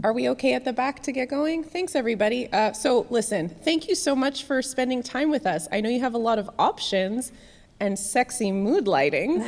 Are we okay at the back to get going? Thanks, everybody. So listen, thank you so much for spending time with us. I know you have a lot of options and sexy mood lighting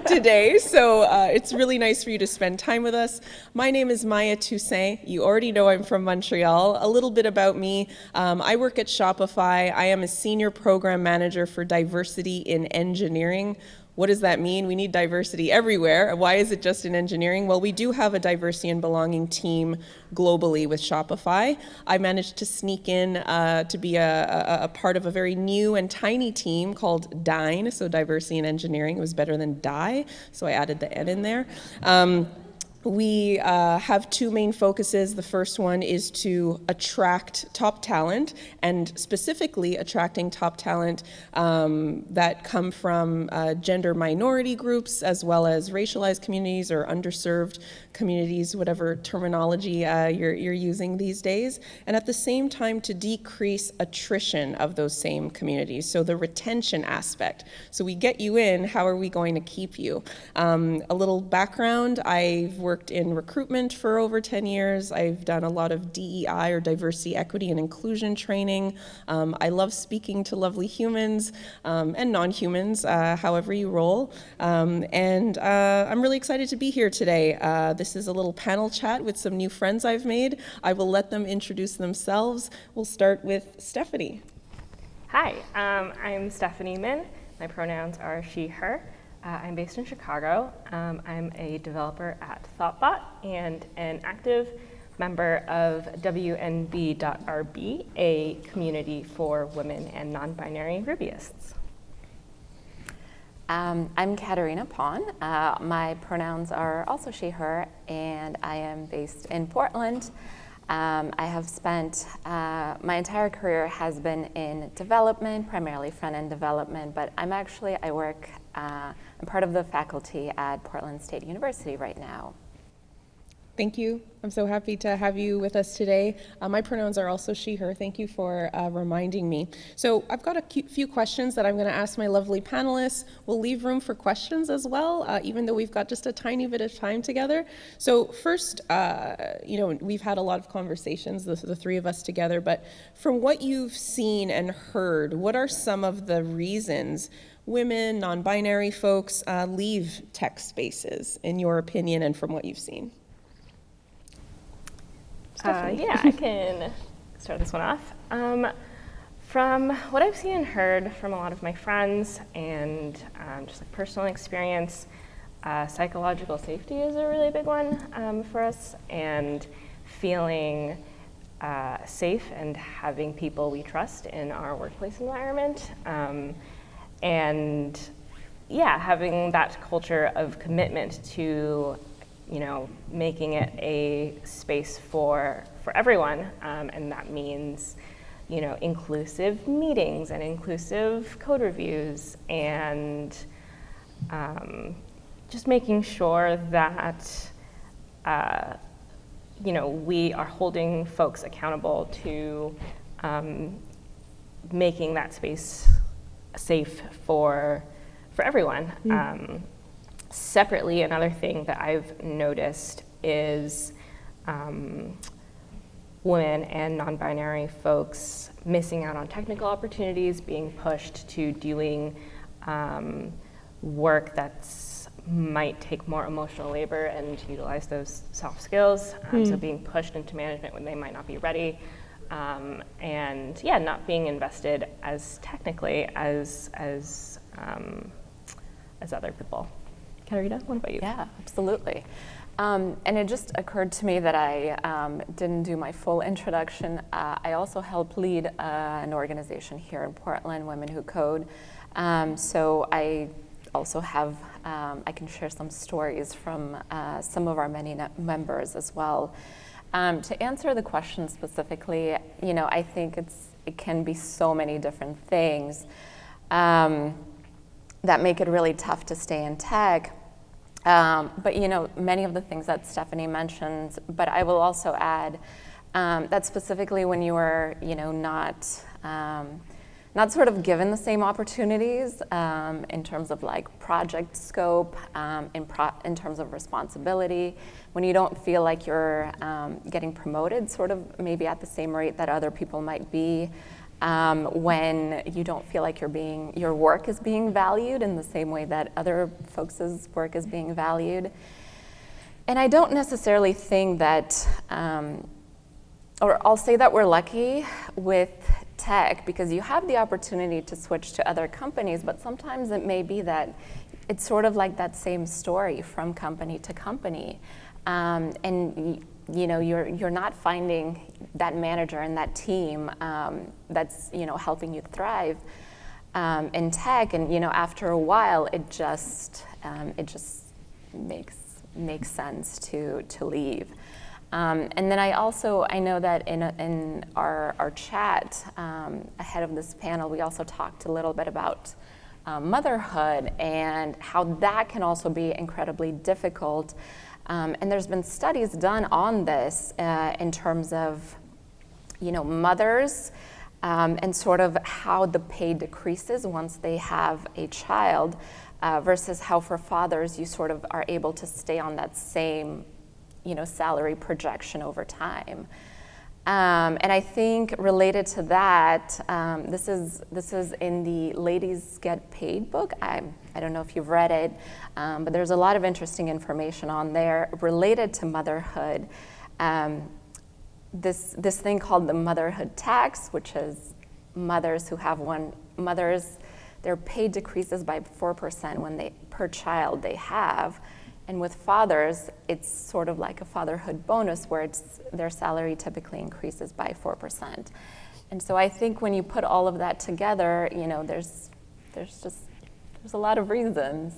today, so it's really nice for you to spend time with us. My name is Toussaint. You already know I'm from Montreal. A little bit about me. I work at Shopify. I am a senior program manager for diversity in engineering. What does that mean? We need diversity everywhere. Why is it just in engineering? Well, we do have a diversity and belonging team globally with Shopify. I managed to sneak in to be a part of a very new and tiny team called DINE, so diversity in engineering. It was better than die, so I added the N in there. We have two main focuses. The first one is to attract top talent, and specifically attracting top talent that come from gender minority groups, as well as racialized communities or underserved communities, whatever terminology you're using these days, and at the same time to decrease attrition of those same communities, so the retention aspect. So we get you in, how are we going to keep you? A little background, I've worked in recruitment for over 10 years. I've done a lot of DEI or diversity, equity, and inclusion training. I love speaking to lovely humans and non-humans, however you roll. And I'm really excited to be here today. This is a little panel chat with some new friends I've made. I will let them introduce themselves. We'll start with Stephanie. Hi, I'm Stephanie Minn. My pronouns are she, her. I'm based in Chicago. I'm a developer at Thoughtbot and an active member of WNB.RB, a community for women and non-binary Rubyists. I'm Caterina Paun. My pronouns are also she, her, and I am based in Portland. I have spent, my entire career has been in development, primarily front-end development, but I'm part of the faculty at Portland State University right now. Thank you. I'm so happy to have you with us today. My pronouns are also she, her. Thank you for reminding me. So I've got a few questions that I'm going to ask my lovely panelists. We'll leave room for questions as well, even though we've got just a tiny bit of time together. So first, we've had a lot of conversations, the three of us together, but from what you've seen and heard, what are some of the reasons women, non-binary folks leave tech spaces, in your opinion, and from what you've seen? Yeah, I can start this one off. From what I've seen and heard from a lot of my friends and just like personal experience, psychological safety is a really big one for us, and feeling safe and having people we trust in our workplace environment. And yeah, having that culture of commitment to making it a space for everyone, and that means, inclusive meetings and inclusive code reviews, and just making sure that, we are holding folks accountable to making that space safe for everyone. Separately, another thing that I've noticed is women and non-binary folks missing out on technical opportunities, being pushed to doing work that's might take more emotional labor and utilize those soft skills. So being pushed into management when they might not be ready. And yeah, not being invested as technically as other people. Caterina, what about you? Yeah, absolutely. And it just occurred to me that I didn't do my full introduction. I also help lead an organization here in Portland, Women Who Code. So I also have, I can share some stories from some of our many members as well. To answer the question specifically, I think it can be so many different things that make it really tough to stay in tech. But many of the things that Stephanie mentioned, but I will also add that specifically when you are, not sort of given the same opportunities in terms of like project scope, in terms of responsibility, when you don't feel like you're getting promoted sort of maybe at the same rate that other people might be, when you don't feel like your work is being valued in the same way that other folks' work is being valued. And I don't necessarily think that, or I'll say that we're lucky with tech because you have the opportunity to switch to other companies, but sometimes it may be that it's sort of like that same story from company to company. And you know, you're not finding that manager and that team that's, you know, helping you thrive in tech. And, you know, after a while, it just makes sense to leave. And then I know that in our chat ahead of this panel, we also talked a little bit about motherhood and how that can also be incredibly difficult. And there's been studies done on this in terms of, you know, mothers and sort of how the pay decreases once they have a child versus how for fathers you sort of are able to stay on that same, you know, salary projection over time. And I think related to that, this is in the Ladies Get Paid book. I don't know if you've read it, but there's a lot of interesting information on there related to motherhood. This thing called the Motherhood Tax, which is mothers who have their pay decreases by 4% per child they have. And with fathers, it's sort of like a fatherhood bonus where their salary typically increases by 4%. And so I think when you put all of that together, you know, there's a lot of reasons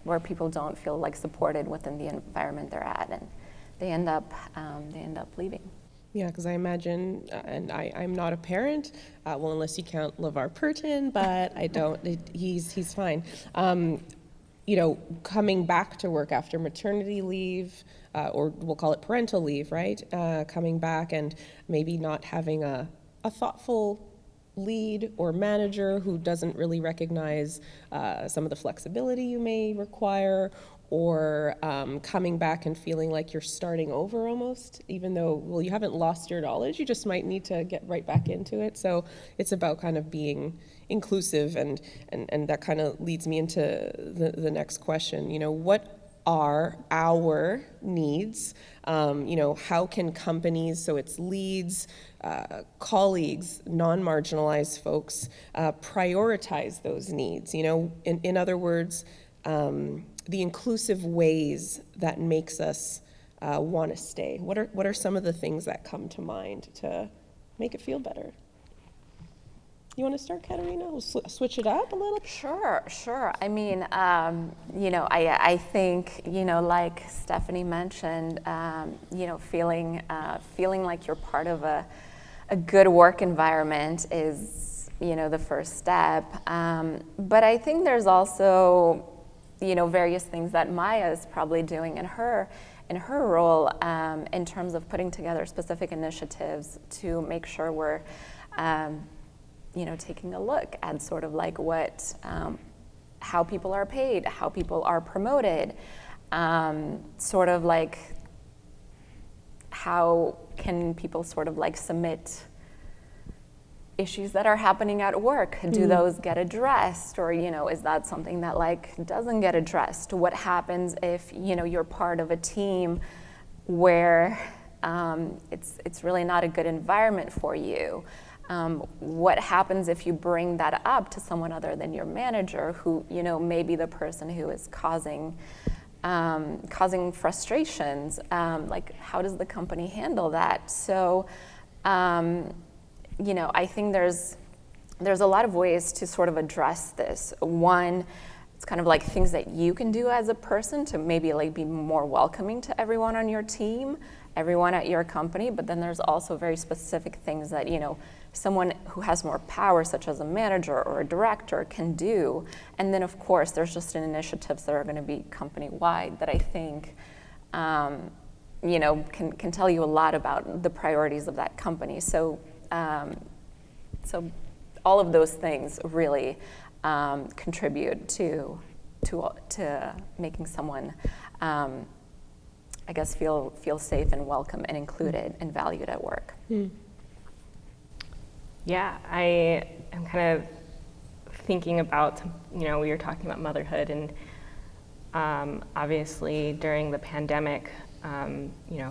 where people don't feel like supported within the environment they're at, and they end up leaving. Yeah, because I imagine, and I'm not a parent, well, unless you count LeVar Burton, but I don't. He's fine. You know, coming back to work after maternity leave, or we'll call it parental leave, right? Coming back and maybe not having a thoughtful lead or manager who doesn't really recognize some of the flexibility you may require, or coming back and feeling like you're starting over almost, even though, well, you haven't lost your knowledge, you just might need to get right back into it. So it's about kind of being inclusive, and that kind of leads me into the next question. You know, what are our needs? You know, how can companies, so it's leads, colleagues, non-marginalized folks, prioritize those needs? You know, in other words, the inclusive ways that makes us want to stay. What are some of the things that come to mind to make it feel better? You want to start, Caterina? We'll switch it up a little? Sure. I mean, you know, I think, you know, like Stephanie mentioned, you know, feeling like you're part of a good work environment is, you know, the first step. But I think there's also, you know, various things that Maya is probably doing in her role in terms of putting together specific initiatives to make sure we're, you know, taking a look at sort of like how people are paid, how people are promoted, sort of like how can people sort of like submit issues that are happening at work. Do those get addressed, or, you know, is that something that like doesn't get addressed? What happens if, you know, you're part of a team where it's really not a good environment for you? What happens if you bring that up to someone other than your manager, who, you know, may be the person who is causing frustrations? Like, how does the company handle that? So, you know, I think there's a lot of ways to sort of address this. One, it's kind of like things that you can do as a person to maybe like be more welcoming to everyone on your team, everyone at your company. But then there's also very specific things that, you know, someone who has more power, such as a manager or a director, can do. And then, of course, there's just initiatives that are going to be company-wide that I think, you know, can tell you a lot about the priorities of that company. So all of those things really contribute to making someone, I guess, feel safe and welcome and included and valued at work. Yeah, I am kind of thinking about, we were talking about motherhood, and obviously during the pandemic,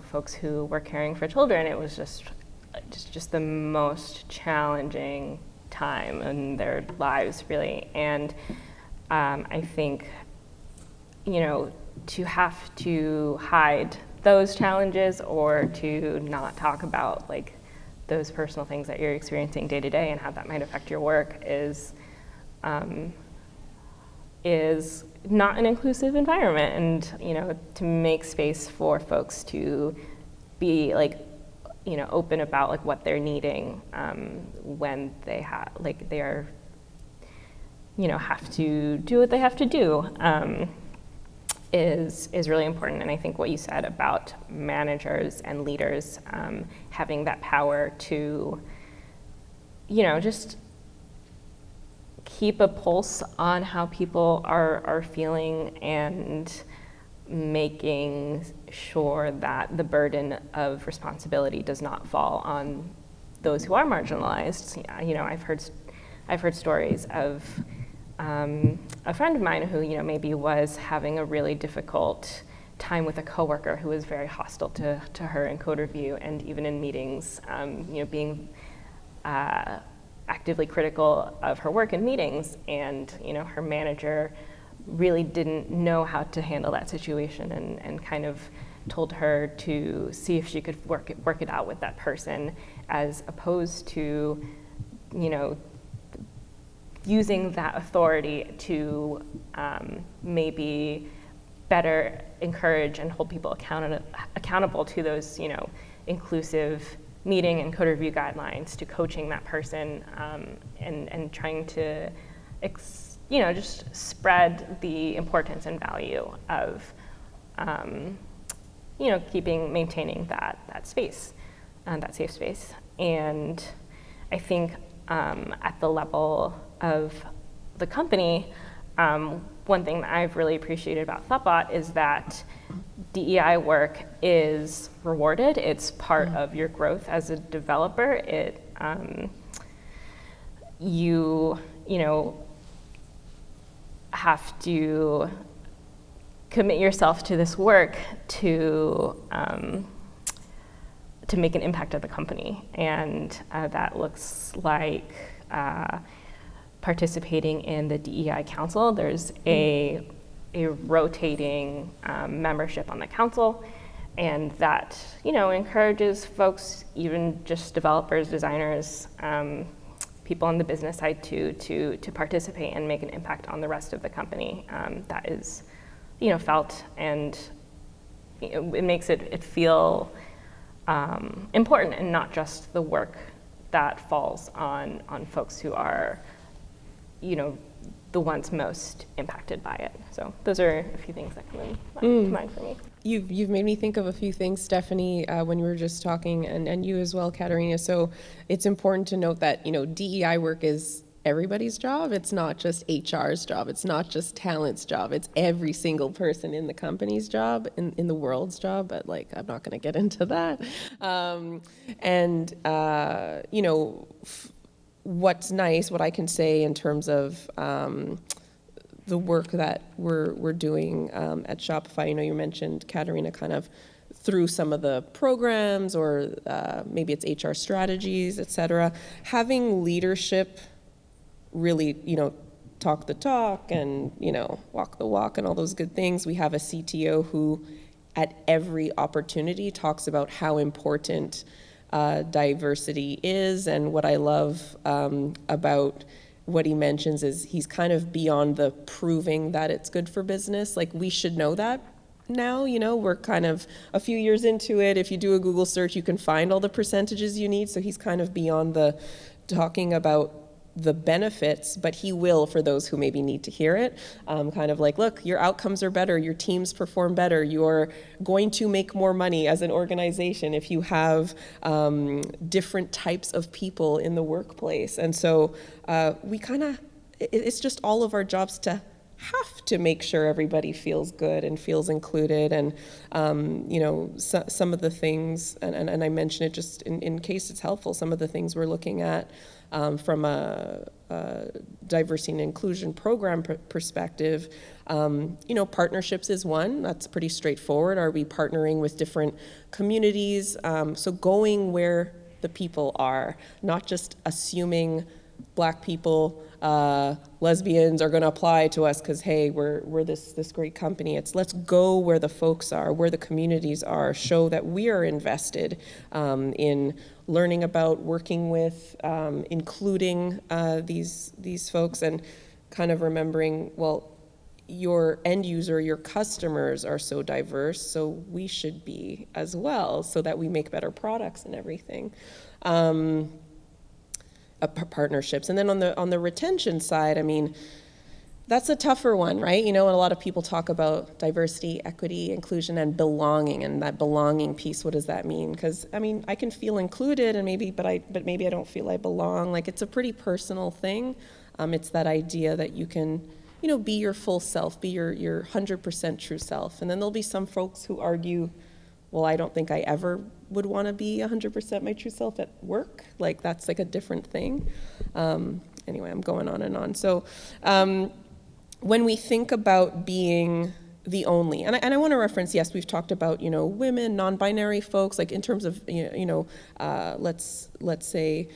folks who were caring for children, it was just the most challenging time in their lives, really. And I think, to have to hide those challenges or to not talk about like those personal things that you're experiencing day to day and how that might affect your work is not an inclusive environment. And to make space for folks to be like, open about like what they're needing when they have to do what they have to do is really important. And I think what you said about managers and leaders having that power to, just keep a pulse on how people are feeling and making sure that the burden of responsibility does not fall on those who are marginalized. I've heard stories of a friend of mine who, maybe was having a really difficult time with a coworker who was very hostile to her in code review, and even in meetings, being actively critical of her work in meetings. And, her manager really didn't know how to handle that situation, and kind of told her to see if she could work it out with that person, as opposed to, using that authority to maybe better encourage and hold people accountable to those, inclusive meeting and code review guidelines, to coaching that person and trying to, just spread the importance and value of, maintaining that space, that safe space. And I think at the level of the company, one thing that I've really appreciated about Thoughtbot is that DEI work is rewarded. It's part of your growth as a developer. You have to commit yourself to this work to make an impact at the company, and that looks like participating in the DEI Council. There's a rotating membership on the council, and that encourages folks, even just developers, designers, people on the business side to participate and make an impact on the rest of the company. That is felt, and it makes it feel important, and not just the work that falls on folks who are the ones most impacted by it. So those are a few things that come to mind for me. You've made me think of a few things, Stephanie, when we were just talking, and you as well, Caterina. So it's important to note that DEI work is everybody's job. It's not just HR's job. It's not just talent's job. It's every single person in the company's job, in the world's job. But I'm not going to get into that. What's nice, what I can say in terms of the work that we're doing at Shopify. You mentioned, Caterina, kind of through some of the programs, or maybe it's HR strategies, et cetera. Having leadership really, talk the talk and, walk the walk and all those good things. We have a CTO who at every opportunity talks about how important diversity is, and what I love about what he mentions is he's kind of beyond the proving that it's good for business. We should know that now, we're kind of a few years into it. If you do a Google search, you can find all the percentages you need. So he's kind of beyond the talking about the benefits, but he will for those who maybe need to hear it. Kind of like, look, your outcomes are better, your teams perform better, you're going to make more money as an organization if you have different types of people in the workplace. And so it's just all of our jobs to have to make sure everybody feels good and feels included. And some of the things, and I mention it just in case it's helpful, some of the things we're looking at from a diversity and inclusion program perspective, partnerships is one. That's pretty straightforward. Are we partnering with different communities? So going where the people are, not just assuming Black people, lesbians are going to apply to us because, hey, we're this great company. It's let's go where the folks are, where the communities are, show that we are invested in learning about, working with, including these folks, and kind of remembering, well, your end user, your customers are so diverse, so we should be as well, so that we make better products and everything. Partnerships. And then on the retention side, I mean, that's a tougher one, right? And a lot of people talk about diversity, equity, inclusion, and belonging. And that belonging piece, what does that mean? Because I can feel included, and maybe I don't feel I belong. Like, it's a pretty personal thing. It's that idea that you can, be your full self, be your 100% true self. And then there'll be some folks who argue, well, I don't think I ever would want to be 100% my true self at work. Like, that's like a different thing. Anyway, I'm going on and on. So when we think about being the only, and I want to reference, yes, we've talked about, women, non-binary folks, like in terms of, let's say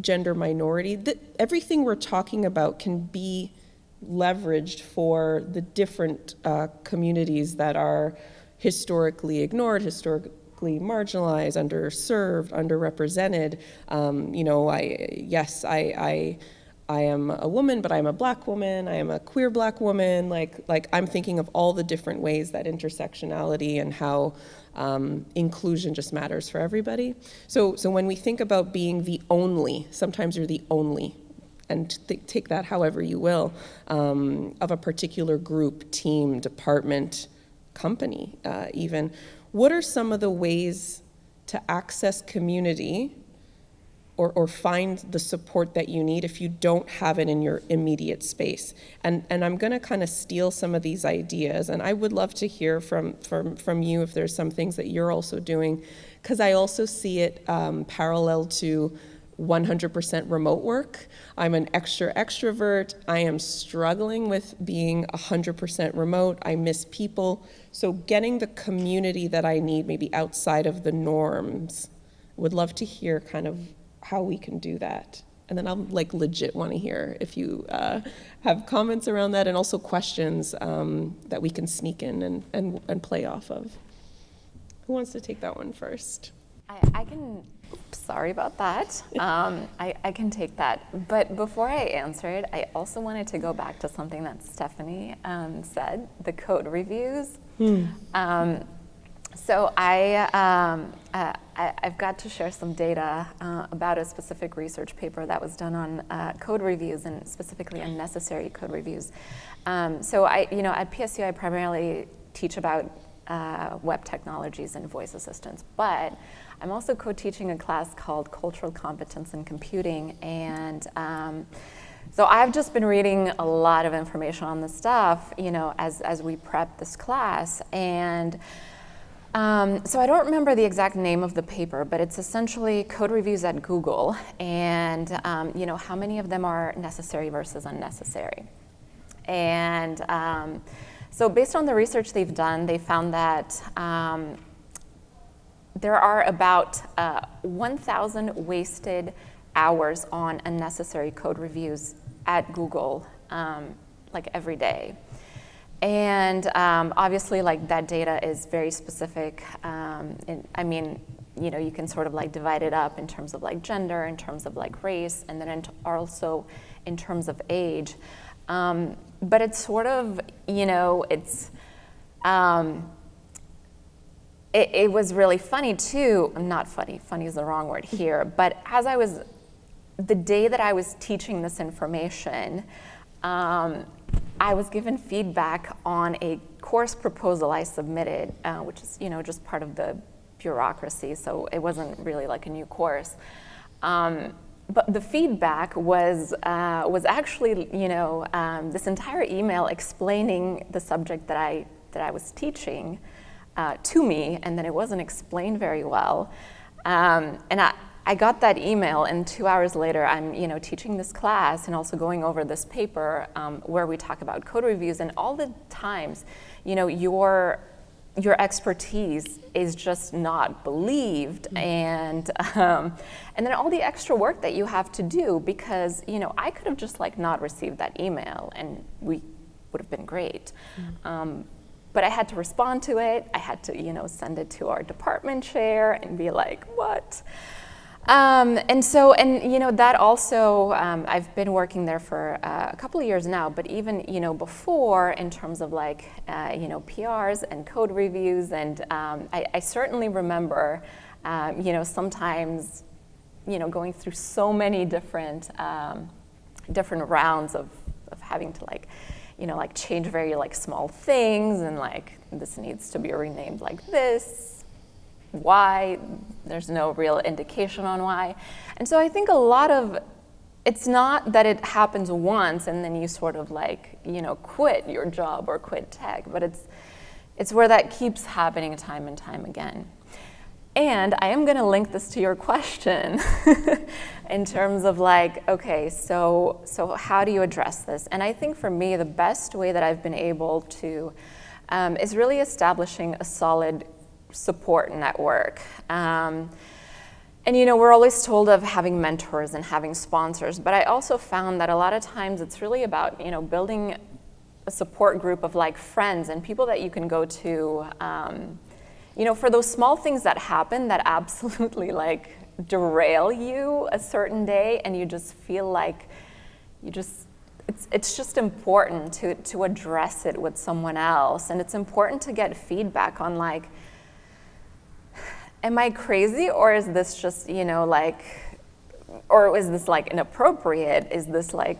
gender minority, everything we're talking about can be leveraged for the different communities that are historically ignored, historically marginalized, underserved, underrepresented. I am a woman, but I'm a Black woman. I am a queer Black woman. Like I'm thinking of all the different ways that intersectionality and how inclusion just matters for everybody. So when we think about being the only, sometimes you're the only, and take that however you will, of a particular group, team, department, company, even. What are some of the ways to access community or find the support that you need if you don't have it in your immediate space? And I'm going to kind of steal some of these ideas, and I would love to hear from you if there's some things that you're also doing, because I also see it parallel to 100% remote work. I'm an extrovert. I am struggling with being 100% remote. I miss people. So getting the community that I need, maybe outside of the norms, would love to hear kind of how we can do that. And then I'll legit want to hear if you have comments around that, and also questions that we can sneak in and play off of. Who wants to take that one first? I can. Sorry about that. I can take that. But before I answer it, I also wanted to go back to something that Stephanie said, the code reviews. So I've got to share some data about a specific research paper that was done on code reviews, and specifically unnecessary code reviews. So at PSU, I primarily teach about web technologies and voice assistants, but I'm also co-teaching a class called Cultural Competence in Computing, and so I've just been reading a lot of information on this stuff, as we prep this class, and so I don't remember the exact name of the paper, but it's essentially code reviews at Google, and how many of them are necessary versus unnecessary, and so based on the research they've done, they found that there are about 1,000 wasted hours on unnecessary code reviews at Google, every day. And obviously, that data is very specific. You can sort of divide it up in terms of gender, in terms of race, and then also in terms of age. But it's sort of, it was really funny too. Not funny, funny is the wrong word here, but as I was the day that I was teaching this information, I was given feedback on a course proposal I submitted, which is, just part of the bureaucracy, so it wasn't really like a new course. But the feedback was actually, this entire email explaining the subject that I was teaching to me, and then it wasn't explained very well. And I got that email, and 2 hours later, I'm teaching this class and also going over this paper where we talk about code reviews, and all the times, your expertise is just not believed, and then all the extra work that you have to do, because I could have just not received that email, and we would have been great. But I had to respond to it. I had to send it to our department chair and be like, what? That also, I've been working there for a couple of years now, but even, before, in terms of PRs and code reviews, and I certainly remember, sometimes, going through so many different rounds of having to change very small things, and this needs to be renamed like this. Why? There's no real indication on why. And so I think a lot of, it's not that it happens once and then you sort of quit your job or quit tech, but it's where that keeps happening time and time again. And I am gonna link this to your question in terms of okay, so how do you address this? And I think for me, the best way that I've been able to is really establishing a solid support network. And we're always told of having mentors and having sponsors, but I also found that a lot of times it's really about building a support group of friends and people that you can go to for those small things that happen that absolutely derail you a certain day, and you just feel it's just important to address it with someone else, and it's important to get feedback on am I crazy, or is this just, or is this inappropriate? Is this a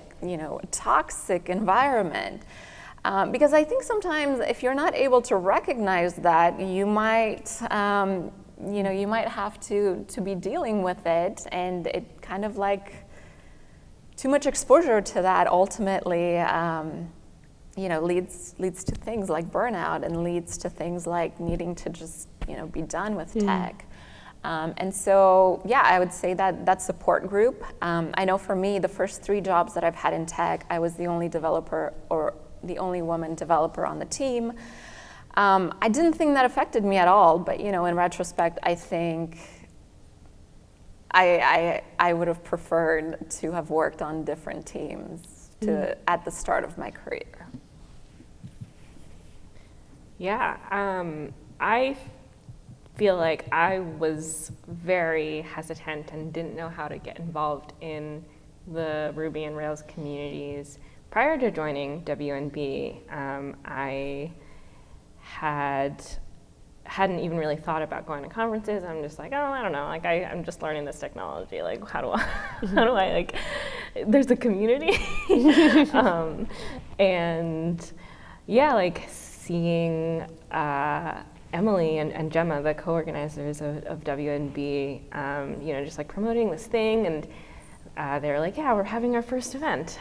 toxic environment? Because I think sometimes if you're not able to recognize that, you might, you might have to be dealing with it, and it kind of too much exposure to that ultimately, leads to things like burnout, and leads to things like needing to just be done with tech. And so, I would say that support group. I know for me, the first 3 jobs that I've had in tech, I was the only developer, or the only woman developer on the team. I didn't think that affected me at all, but in retrospect, I think I would have preferred to have worked on different teams at the start of my career. Yeah, I feel like I was very hesitant and didn't know how to get involved in the Ruby and Rails communities. Prior to joining WNB, I hadn't even really thought about going to conferences. I'm just I don't know, I'm just learning this technology. How do I there's a community. And yeah, seeing Emily and Gemma, the co-organizers of WNB, just promoting this thing, and they were yeah, we're having our first event.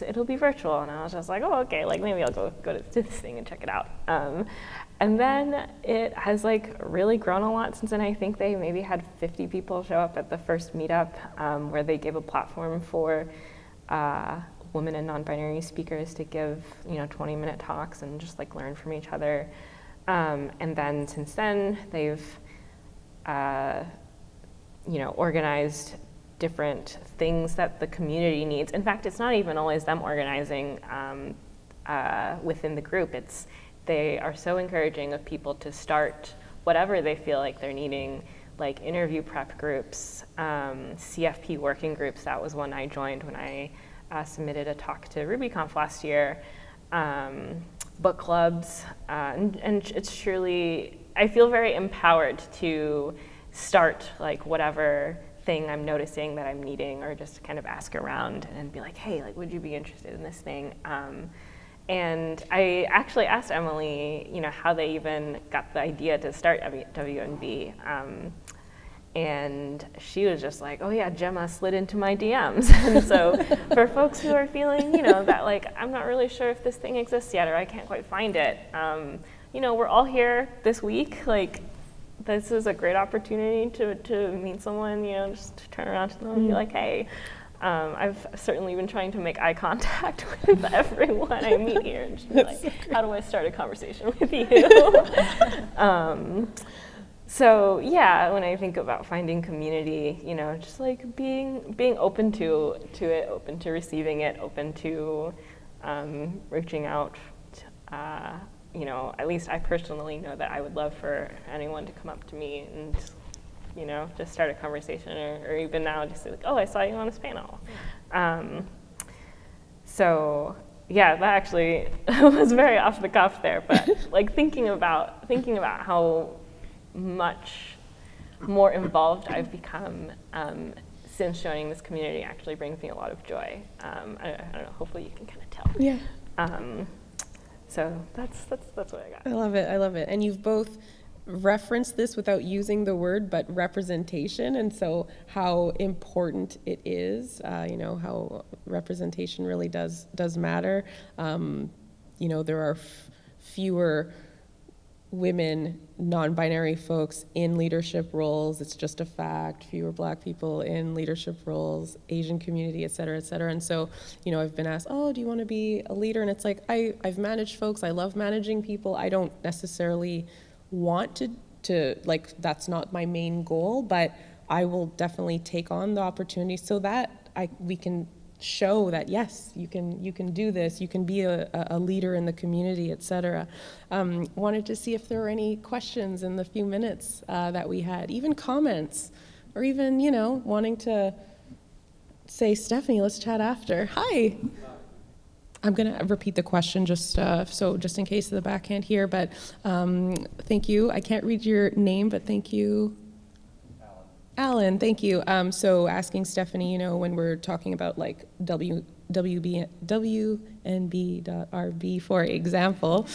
It'll be virtual, and I was just oh, okay, maybe I'll go to this thing and check it out. And then it has really grown a lot since then. I think they maybe had 50 people show up at the first meetup, where they gave a platform for women and non-binary speakers to give 20-minute talks and just learn from each other. And then since then, they've organized different things that the community needs. In fact, it's not even always them organizing within the group. They are so encouraging of people to start whatever they feel like they're needing, interview prep groups, CFP working groups. That was one I joined when I submitted a talk to RubyConf last year. Book clubs, and it's truly, I feel very empowered to start whatever thing I'm noticing that I'm needing, or just kind of ask around and be like, hey, like, would you be interested in this thing? And I actually asked Emily, how they even got the idea to start WNB. And she was just like, oh yeah, Gemma slid into my DMs. And so for folks who are feeling, that like, I'm not really sure if this thing exists yet, or I can't quite find it, we're all here this week. Like, this is a great opportunity to meet someone, just to turn around to them and be like, hey, I've certainly been trying to make eye contact with everyone I meet here, and just be like, how do I start a conversation with you? So yeah, when I think about finding community, just like being open to it, open to receiving it, open to reaching out. At least I personally know that I would love for anyone to come up to me and just start a conversation, or even now just say like, oh, I saw you on this panel. So yeah, that actually was very off the cuff there, but like thinking about how much more involved I've become since joining this community actually brings me a lot of joy. I don't know, hopefully you can kind of tell. Yeah. So that's what I got. I love it. And you've both referenced this without using the word, but representation, and so how important it is, how representation really does matter. There are fewer women, non-binary folks in leadership roles. It's just a fact. Fewer Black people in leadership roles, Asian community, et cetera, et cetera. And so, I've been asked, oh, do you want to be a leader? And it's like, I've managed folks. I love managing people. I don't necessarily want to like, that's not my main goal, but I will definitely take on the opportunity so that we can show that, yes, you can do this, you can be a leader in the community, et cetera. Wanted to see if there were any questions in the few minutes that we had, even comments, or even, wanting to say, Stephanie, let's chat after. Hi. I'm going to repeat the question just in case of the backhand here, but thank you. I can't read your name, but thank you. Alan, thank you. So asking Stephanie, when we're talking about like WNB.RB, for example,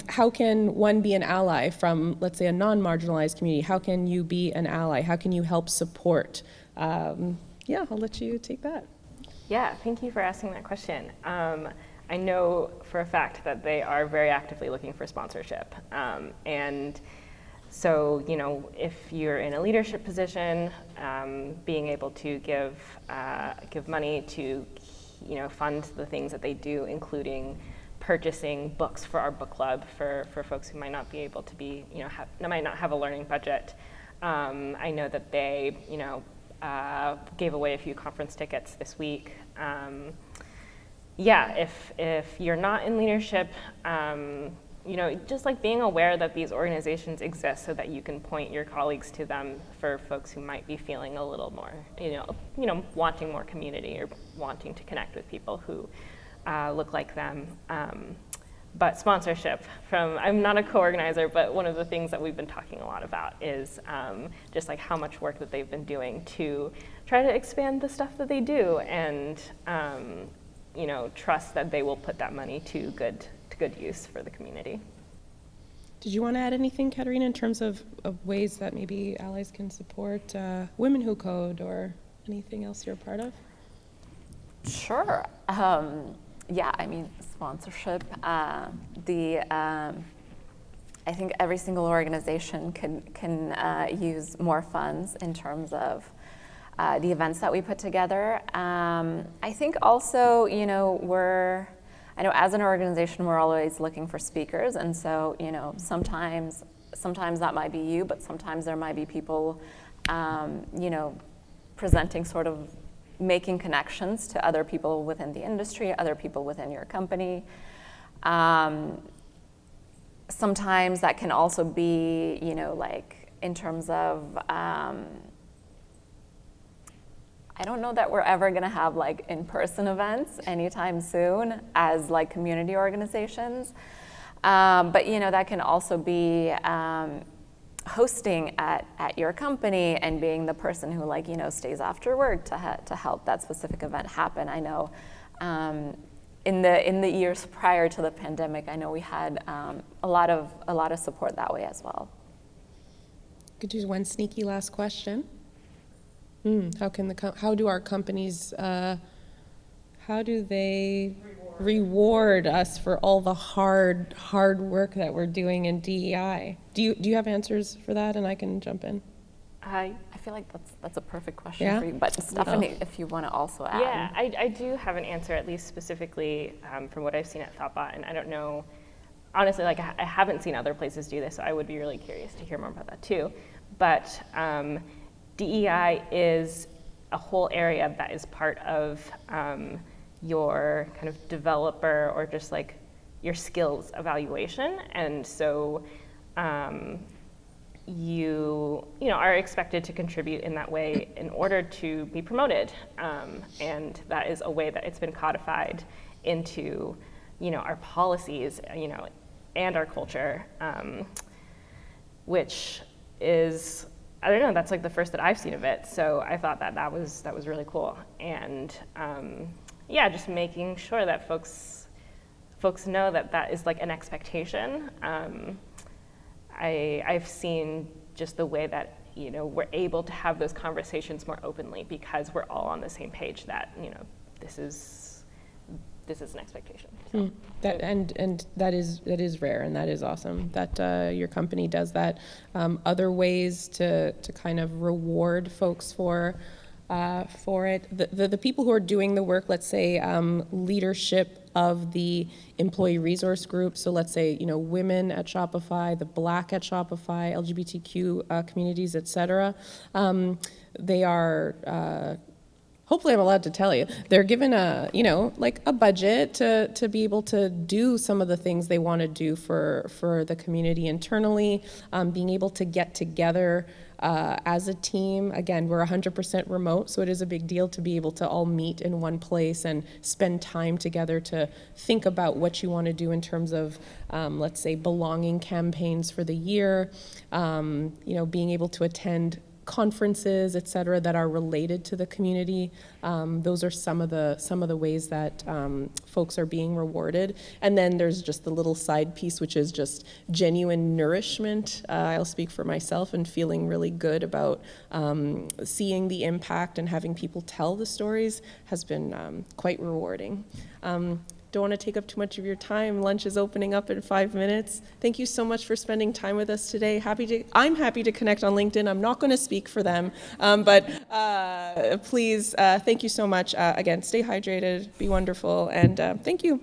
how can one be an ally from, let's say, a non-marginalized community? How can you be an ally? How can you help support? I'll let you take that. Yeah, thank you for asking that question. I know for a fact that they are very actively looking for sponsorship. And so, if you're in a leadership position, being able to give money to, fund the things that they do, including purchasing books for our book club for folks who might not be able to be, might not have a learning budget. I know that they, gave away a few conference tickets this week. If you're not in leadership, just like being aware that these organizations exist so that you can point your colleagues to them for folks who might be feeling a little more, wanting more community or wanting to connect with people who look like them. But sponsorship I'm not a co-organizer, but one of the things that we've been talking a lot about is just like how much work that they've been doing to try to expand the stuff that they do, and trust that they will put that money to good use for the community. Did you want to add anything, Caterina, in terms of ways that maybe allies can support Women Who Code, or anything else you're a part of? Sure. Sponsorship. I think every single organization can use more funds in terms of the events that we put together. I think also, I know as an organization we're always looking for speakers, and so sometimes that might be you, but sometimes there might be people presenting, sort of making connections to other people within the industry, other people within your company. Sometimes that can also be, like in terms of, I don't know that we're ever gonna have like in-person events anytime soon as like community organizations. But that can also be hosting at your company and being the person who stays after work to help that specific event happen. I know in the years prior to the pandemic, I know we had a lot of support that way as well. Could do one sneaky last question. How do our companies how do they reward us for all the hard work that we're doing in DEI? Do you have answers for that, and I can jump in? I feel like that's a perfect question for you, but Stephanie, if you want to also add. Yeah, I do have an answer, at least specifically from what I've seen at Thoughtbot, and I don't know, honestly, I haven't seen other places do this, so I would be really curious to hear more about that too. But DEI is a whole area that is part of your kind of developer or just your skills evaluation, and so you are expected to contribute in that way in order to be promoted, and that is a way that it's been codified into our policies and our culture, which is, I don't know, that's the first that I've seen of it. So I thought that was really cool, and just making sure that folks know that is an expectation. I've seen just the way that we're able to have those conversations more openly because we're all on the same page that this is an expectation. So. That is rare, and that is awesome that your company does that. Other ways to kind of reward folks for it. The people who are doing the work, let's say leadership of the employee resource group. So let's say, women at Shopify, the Black at Shopify, LGBTQ communities, et cetera. They are, hopefully I'm allowed to tell you, they're given a budget to be able to do some of the things they want to do for the community internally, being able to get together as a team. Again, we're 100% remote, so it is a big deal to be able to all meet in one place and spend time together to think about what you want to do in terms of, let's say, belonging campaigns for the year, being able to attend conferences, et cetera, that are related to the community. Those are some of the ways that folks are being rewarded. And then there's just the little side piece, which is just genuine nourishment. I'll speak for myself, and feeling really good about seeing the impact and having people tell the stories has been quite rewarding. Don't want to take up too much of your time. Lunch is opening up in 5 minutes. Thank you so much for spending time with us today. I'm happy to connect on LinkedIn. I'm not going to speak for them, but please, thank you so much. Again, stay hydrated, be wonderful, and thank you.